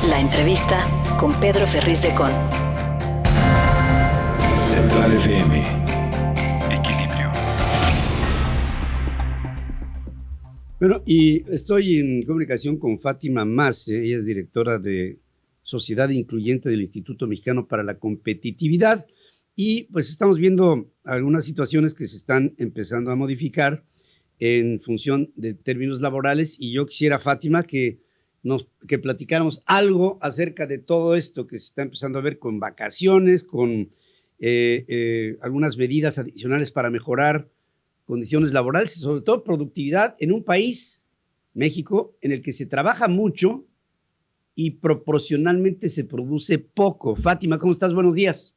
La entrevista con Pedro Ferriz de Con. Central FM. Equilibrio. Bueno, y estoy en comunicación con Fátima Mace, ella es directora de Sociedad Incluyente del Instituto Mexicano para la Competitividad, y pues estamos viendo algunas situaciones que se están empezando a modificar en función de términos laborales, y yo quisiera, Fátima, que platicáramos algo acerca de todo esto que se está empezando a ver con vacaciones, con algunas medidas adicionales para mejorar condiciones laborales y sobre todo productividad en un país, México, en el que se trabaja mucho y proporcionalmente se produce poco. Fátima, ¿cómo estás? Buenos días.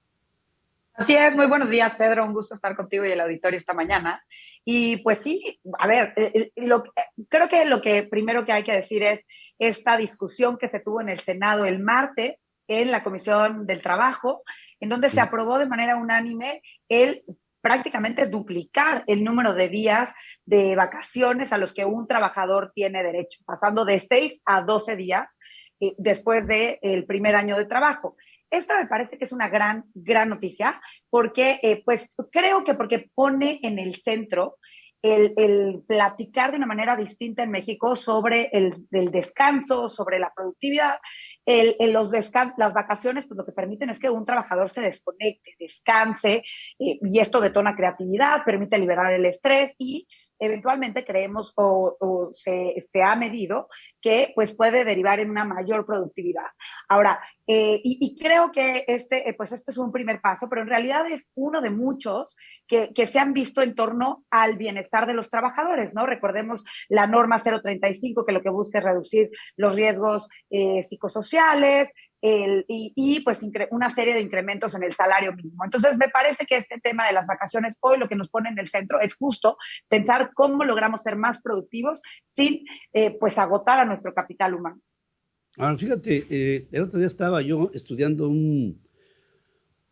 Así es, muy buenos días, Pedro. Un gusto estar contigo y el auditorio esta mañana. Y pues sí, a ver, creo que lo que primero que hay que decir es esta discusión que se tuvo en el Senado el martes en la Comisión del Trabajo, en donde se aprobó de manera unánime el prácticamente duplicar el número de días de vacaciones a los que un trabajador tiene derecho, pasando de 6 a 12 días después del primer año de trabajo. Esta me parece que es una gran noticia, porque pues creo que porque pone en el centro el platicar de una manera distinta en México sobre el descanso, sobre la productividad. Las vacaciones, pues lo que permiten es que un trabajador se desconecte, descanse, y esto detona creatividad, permite liberar el estrés y eventualmente creemos o se ha medido que pues puede derivar en una mayor productividad. Ahora, y creo que pues este es un primer paso, pero en realidad es uno de muchos que se han visto en torno al bienestar de los trabajadores, ¿no? Recordemos la norma 035, que lo que busca es reducir los riesgos psicosociales, y pues una serie de incrementos en el salario mínimo. Entonces, me parece que este tema de las vacaciones hoy lo que nos pone en el centro es justo pensar cómo logramos ser más productivos sin pues agotar a nuestro capital humano. Ahora, fíjate, el otro día estaba yo estudiando un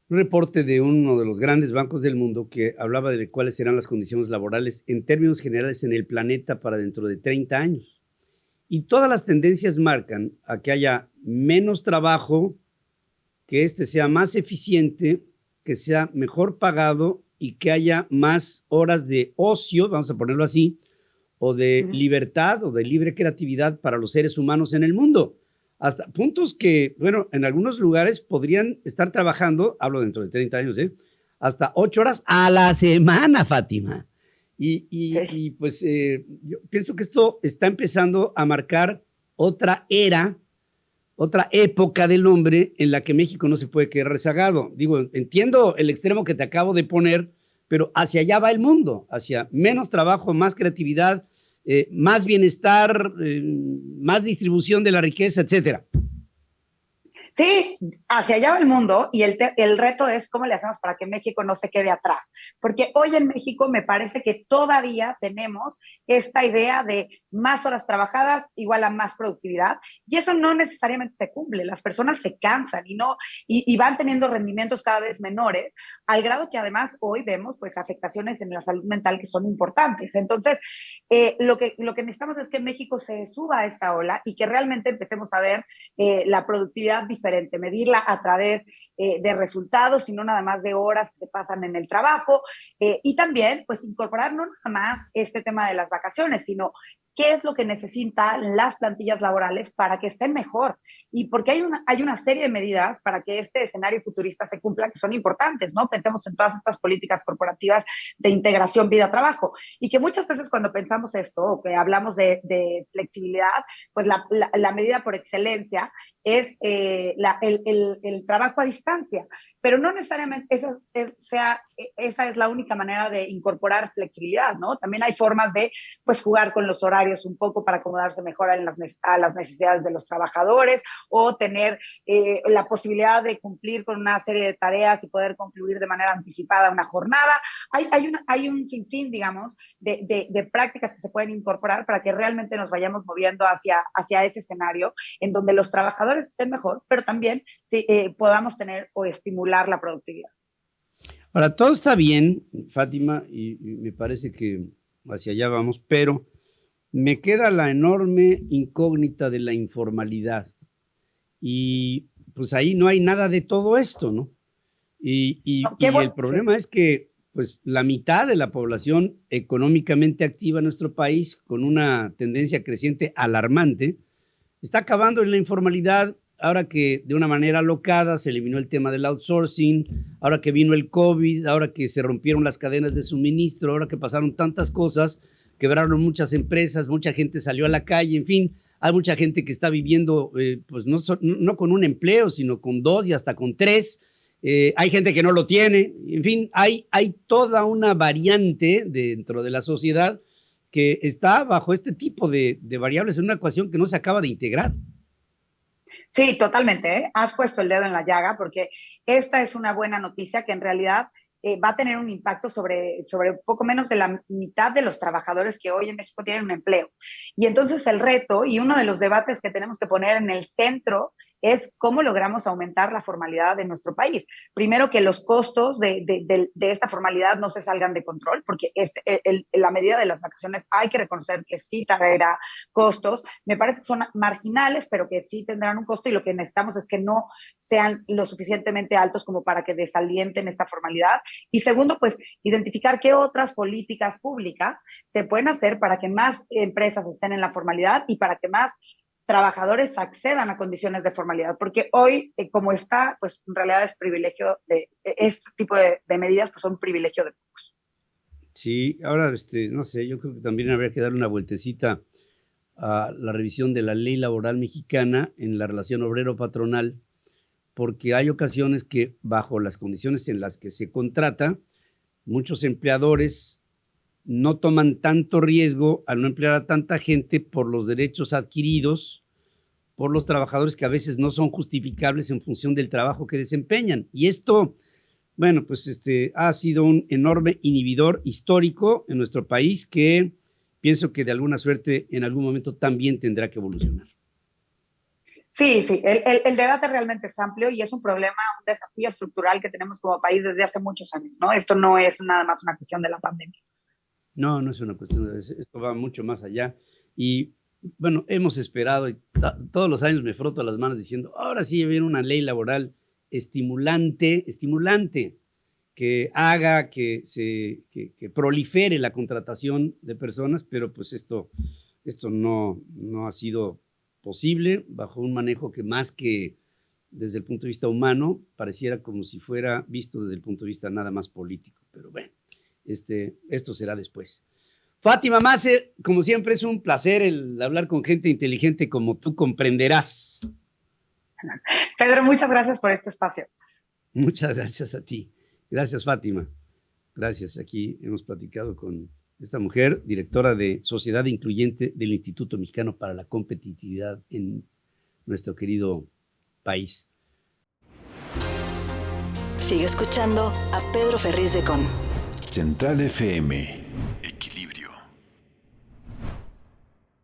reporte de uno de los grandes bancos del mundo que hablaba de cuáles serán las condiciones laborales en términos generales en el planeta para dentro de 30 años. Y todas las tendencias marcan a que haya menos trabajo, que sea más eficiente, que sea mejor pagado y que haya más horas de ocio, vamos a ponerlo así, o de libertad o de libre creatividad para los seres humanos en el mundo. Hasta puntos que, bueno, en algunos lugares podrían estar trabajando, hablo dentro de 30 años, hasta 8 horas a la semana, Fátima. Y pues yo pienso que esto está empezando a marcar otra era, otra época del hombre en la que México no se puede quedar rezagado. Digo, entiendo el extremo que te acabo de poner, pero hacia allá va el mundo, hacia menos trabajo, más creatividad, más bienestar, más distribución de la riqueza, etcétera. Sí, hacia allá va el mundo y el reto es cómo le hacemos para que México no se quede atrás. Porque hoy en México me parece que todavía tenemos esta idea de más horas trabajadas igual a más productividad, y eso no necesariamente se cumple. Las personas se cansan y van teniendo rendimientos cada vez menores, al grado que además hoy vemos pues afectaciones en la salud mental que son importantes. Entonces, lo que necesitamos es que México se suba a esta ola y que realmente empecemos a ver la productividad diferente, medirla a través de resultados y no nada más de horas que se pasan en el trabajo, y también pues incorporar no nada más este tema de las vacaciones, sino qué es lo que necesitan las plantillas laborales para que estén mejor, y porque hay una serie de medidas para que este escenario futurista se cumpla que son importantes, ¿no? Pensemos en todas estas políticas corporativas de integración vida-trabajo, y que muchas veces cuando pensamos esto o que hablamos de flexibilidad, pues la medida por excelencia es el trabajo a distancia, pero no necesariamente esa es la única manera de incorporar flexibilidad, ¿no? También hay formas de pues jugar con los horarios un poco para acomodarse mejor a las necesidades de los trabajadores, o tener la posibilidad de cumplir con una serie de tareas y poder concluir de manera anticipada una jornada. Hay un sinfín, digamos, de prácticas que se pueden incorporar para que realmente nos vayamos moviendo hacia ese escenario en donde los trabajadores estén mejor, pero también podamos tener o estimular la productividad. Ahora, todo está bien, Fátima, y me parece que hacia allá vamos, pero me queda la enorme incógnita de la informalidad. y pues ahí no hay nada de todo esto, ¿no? Y el problema es que pues la mitad de la población económicamente activa en nuestro país, con una tendencia creciente alarmante, está acabando en la informalidad. Ahora que de una manera alocada se eliminó el tema del outsourcing, ahora que vino el COVID, ahora que se rompieron las cadenas de suministro, ahora que pasaron tantas cosas, quebraron muchas empresas, mucha gente salió a la calle, en fin, hay mucha gente que está viviendo pues no con un empleo, sino con 2 y hasta con 3. Hay gente que no lo tiene, en fin, hay toda una variante dentro de la sociedad que está bajo este tipo de variables en una ecuación que no se acaba de integrar. Sí, totalmente, ¿eh? Has puesto el dedo en la llaga porque esta es una buena noticia que en realidad va a tener un impacto sobre poco menos de la mitad de los trabajadores que hoy en México tienen un empleo. Y entonces el reto y uno de los debates que tenemos que poner en el centro es cómo logramos aumentar la formalidad de nuestro país. Primero, que los costos de esta formalidad no se salgan de control, porque la medida de las vacaciones hay que reconocer que sí traerá costos. Me parece que son marginales, pero que sí tendrán un costo, y lo que necesitamos es que no sean lo suficientemente altos como para que desalienten esta formalidad. Y segundo, pues identificar qué otras políticas públicas se pueden hacer para que más empresas estén en la formalidad y para que más trabajadores accedan a condiciones de formalidad, porque hoy, como está, pues en realidad es privilegio este tipo de medidas, pues son privilegio de pocos. Sí, ahora, no sé, yo creo que también habría que darle una vueltecita a la revisión de la ley laboral mexicana en la relación obrero-patronal, porque hay ocasiones que bajo las condiciones en las que se contrata, muchos empleadores no toman tanto riesgo al no emplear a tanta gente por los derechos adquiridos por los trabajadores, que a veces no son justificables en función del trabajo que desempeñan. Y esto, bueno, pues ha sido un enorme inhibidor histórico en nuestro país que pienso que de alguna suerte en algún momento también tendrá que evolucionar. Sí, el debate realmente es amplio y es un problema, un desafío estructural que tenemos como país desde hace muchos años, ¿no? Esto no es nada más una cuestión de la pandemia. No, no es una cuestión de eso, esto va mucho más allá. Y bueno, hemos esperado, y todos los años me froto las manos diciendo, ahora sí viene una ley laboral estimulante, que haga que prolifere la contratación de personas, pero pues esto no ha sido posible bajo un manejo que, más que desde el punto de vista humano, pareciera como si fuera visto desde el punto de vista nada más político. Pero bueno, esto será después. Fátima Mace, como siempre es un placer el hablar con gente inteligente como tú comprenderás. Pedro, muchas gracias por este espacio. Muchas gracias a ti. Gracias, Fátima. Gracias. Aquí hemos platicado con esta mujer, directora de Sociedad Incluyente del Instituto Mexicano para la Competitividad en nuestro querido país. Sigue escuchando a Pedro Ferriz de Con. Central FM.